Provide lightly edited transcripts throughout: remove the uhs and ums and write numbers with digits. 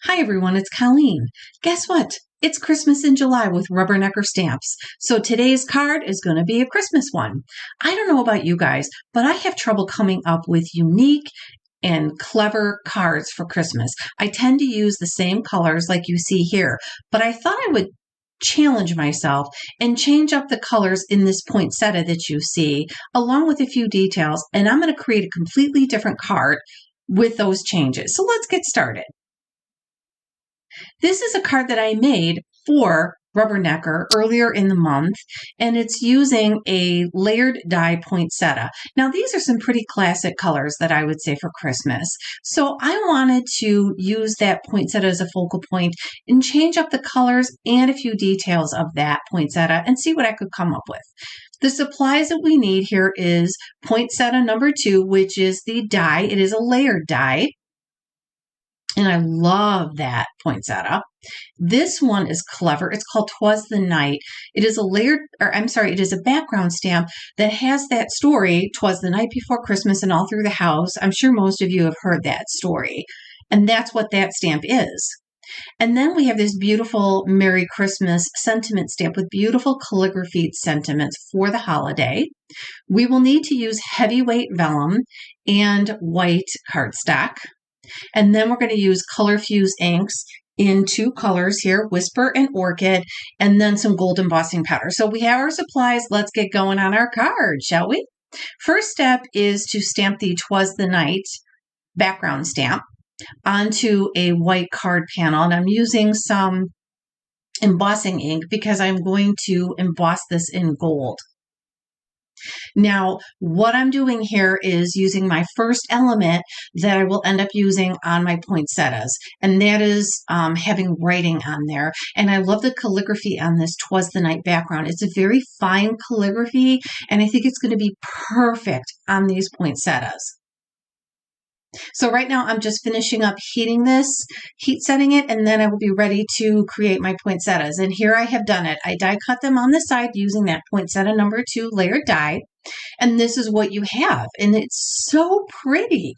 Hi everyone, it's Colleen. Guess what? It's Christmas in July with rubbernecker stamps. So today's card is going to be a Christmas one. I don't know about you guys, but I have trouble coming up with unique and clever cards for Christmas. I tend to use the same colors like you see here, but I thought I would challenge myself and change up the colors in this poinsettia that you see, along with a few details, and I'm going to create a completely different card with those changes. So let's get started. This is a card that I made for Rubbernecker earlier in the month, and it's using a layered die poinsettia. Now, these are some pretty classic colors that I would say for Christmas. So I wanted to use that poinsettia as a focal point and change up the colors and a few details of that poinsettia and see what I could come up with. The supplies that we need here is poinsettia number 2, which is the die. It is a layered die. And I love that poinsettia. This one is clever. It's called Twas the Night. It is it is a background stamp that has that story, Twas the night before Christmas and all through the house. I'm sure most of you have heard that story. And that's what that stamp is. And then we have this beautiful Merry Christmas sentiment stamp with beautiful calligraphy sentiments for the holiday. We will need to use heavyweight vellum and white cardstock. And then we're going to use color fuse inks in 2 colors here, Whisper and Orchid, and then some gold embossing powder. So we have our supplies. Let's get going on our card, shall we? First step is to stamp the Twas the Night background stamp onto a white card panel. And I'm using some embossing ink because I'm going to emboss this in gold. Now, what I'm doing here is using my first element that I will end up using on my poinsettias, and that is having writing on there. And I love the calligraphy on this Twas the Night background. It's a very fine calligraphy, and I think it's going to be perfect on these poinsettias. So right now I'm just finishing up heat setting it, and then I will be ready to create my poinsettias. And here I have done it. I die cut them on the side using that poinsettia number 2 layered die. And this is what you have. And it's so pretty.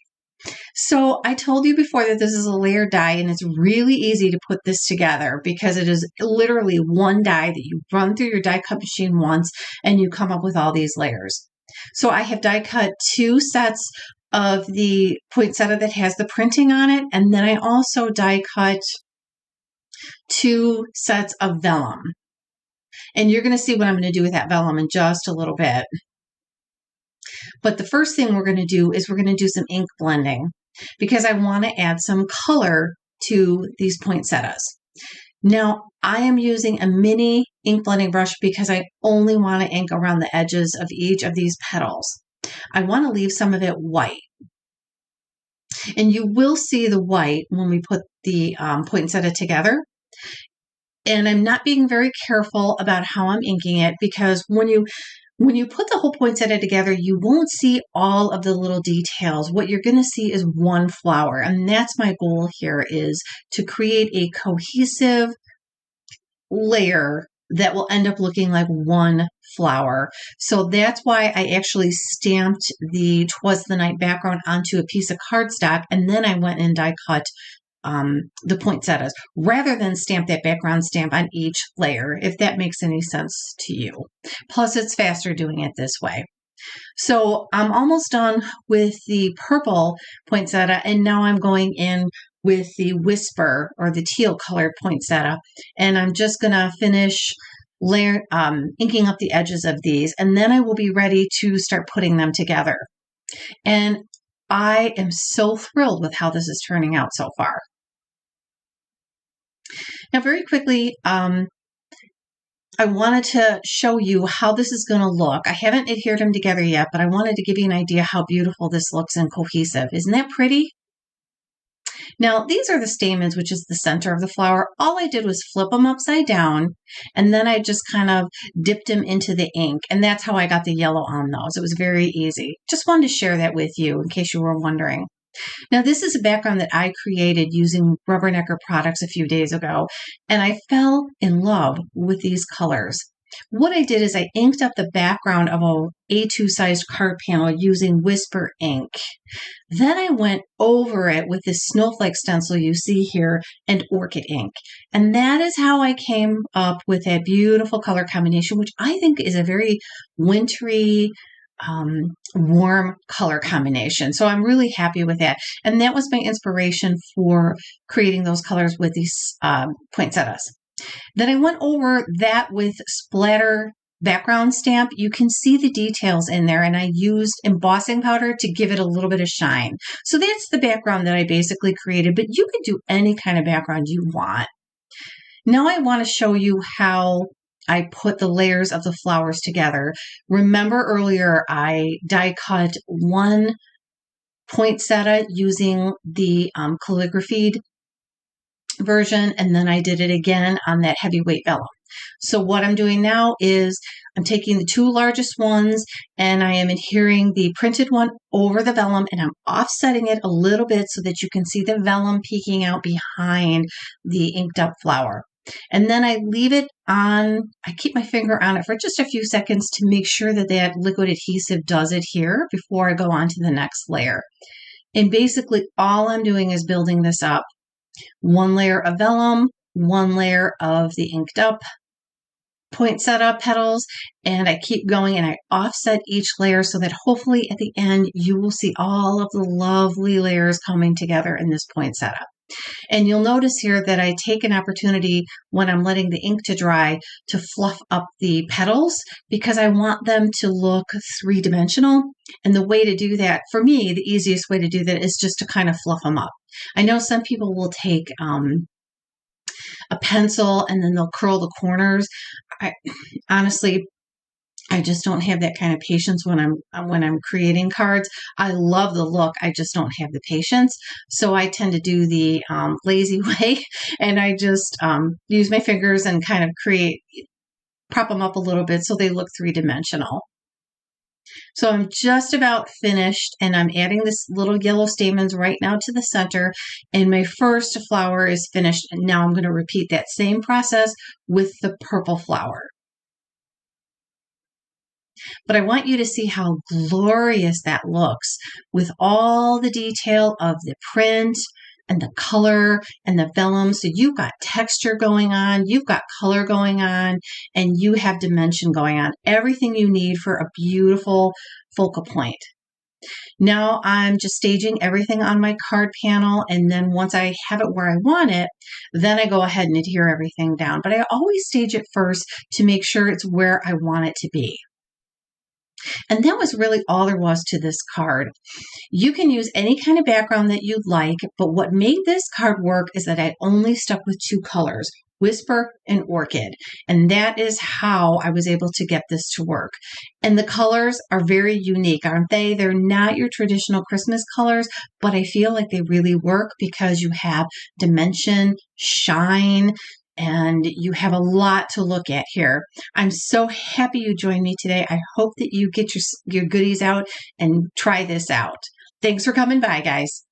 So I told you before that this is a layered die, and it's really easy to put this together because it is literally one die that you run through your die cut machine once and you come up with all these layers. So I have die cut 2 sets of the poinsettia that has the printing on it, and then I also die cut 2 sets of vellum. And you're going to see what I'm going to do with that vellum in just a little bit. But the first thing we're going to do is we're going to do some ink blending because I want to add some color to these poinsettias. Now, I am using a mini ink blending brush because I only want to ink around the edges of each of these petals. I want to leave some of it white. And you will see the white when we put the poinsettia together. And I'm not being very careful about how I'm inking it because when you put the whole poinsettia together, you won't see all of the little details. What you're going to see is one flower. And that's my goal here, is to create a cohesive layer that will end up looking like one flower. So that's why I actually stamped the Twas the Night background onto a piece of cardstock, and then I went and die cut the poinsettias rather than stamp that background stamp on each layer, if that makes any sense to you. Plus, it's faster doing it this way. So I'm almost done with the purple poinsettia, and now I'm going in with the Whisper or the teal colored poinsettia, and I'm just going to finish inking up the edges of these, and then I will be ready to start putting them together. And I am so thrilled with how this is turning out so far. Now, very quickly, I wanted to show you how this is going to look. I haven't adhered them together yet, but I wanted to give you an idea how beautiful this looks and cohesive. Isn't that pretty? Now, these are the stamens, which is the center of the flower. All I did was flip them upside down, and then I just kind of dipped them into the ink, and that's how I got the yellow on those. It was very easy. Just wanted to share that with you in case you were wondering. Now, this is a background that I created using Rubbernecker products a few days ago, and I fell in love with these colors. what I did is I inked up the background of a A2 sized card panel using Whisper ink. Then I went over it with this Snowflake Stencil you see here and Orchid ink. And that is how I came up with that beautiful color combination, which I think is a very wintry, warm color combination. So I'm really happy with that. And that was my inspiration for creating those colors with these poinsettias. Then I went over that with Splatter Background stamp. You can see the details in there, and I used embossing powder to give it a little bit of shine. So that's the background that I basically created, but you can do any kind of background you want. Now I want to show you how I put the layers of the flowers together. Remember earlier I die cut one poinsettia using the calligraphy version, and then I did it again on that heavyweight vellum. So what I'm doing now is I'm taking the two largest ones and I am adhering the printed one over the vellum, and I'm offsetting it a little bit so that you can see the vellum peeking out behind the inked up flower. And then I leave it on, I keep my finger on it for just a few seconds to make sure that that liquid adhesive does adhere before I go on to the next layer. And basically all I'm doing is building this up. One layer of vellum, one layer of the inked up poinsettia petals, and I keep going and I offset each layer so that hopefully at the end you will see all of the lovely layers coming together in this poinsettia. And you'll notice here that I take an opportunity when I'm letting the ink to dry to fluff up the petals because I want them to look three-dimensional. And the way to do that, for me, the easiest way to do that is just to kind of fluff them up. I know some people will take a pencil and then they'll curl the corners. Honestly, I just don't have that kind of patience when I'm creating cards. I love the look. I just don't have the patience. So I tend to do the lazy way, and I just use my fingers and kind of prop them up a little bit so they look three-dimensional. So I'm just about finished, and I'm adding this little yellow stamens right now to the center, and my first flower is finished. And now I'm going to repeat that same process with the purple flower. But I want you to see how glorious that looks with all the detail of the print and the color and the vellum. So you've got texture going on, you've got color going on, and you have dimension going on. Everything you need for a beautiful focal point. Now I'm just staging everything on my card panel, and then once I have it where I want it, then I go ahead and adhere everything down. But I always stage it first to make sure it's where I want it to be. And that was really all there was to this card. You can use any kind of background that you'd like, but what made this card work is that I only stuck with two colors, Whisper and Orchid. And that is how I was able to get this to work. And the colors are very unique, aren't they? They're not your traditional Christmas colors, but I feel like they really work because you have dimension, shine, and you have a lot to look at here. I'm so happy you joined me today. I hope that you get your goodies out and try this out. Thanks for coming by, guys.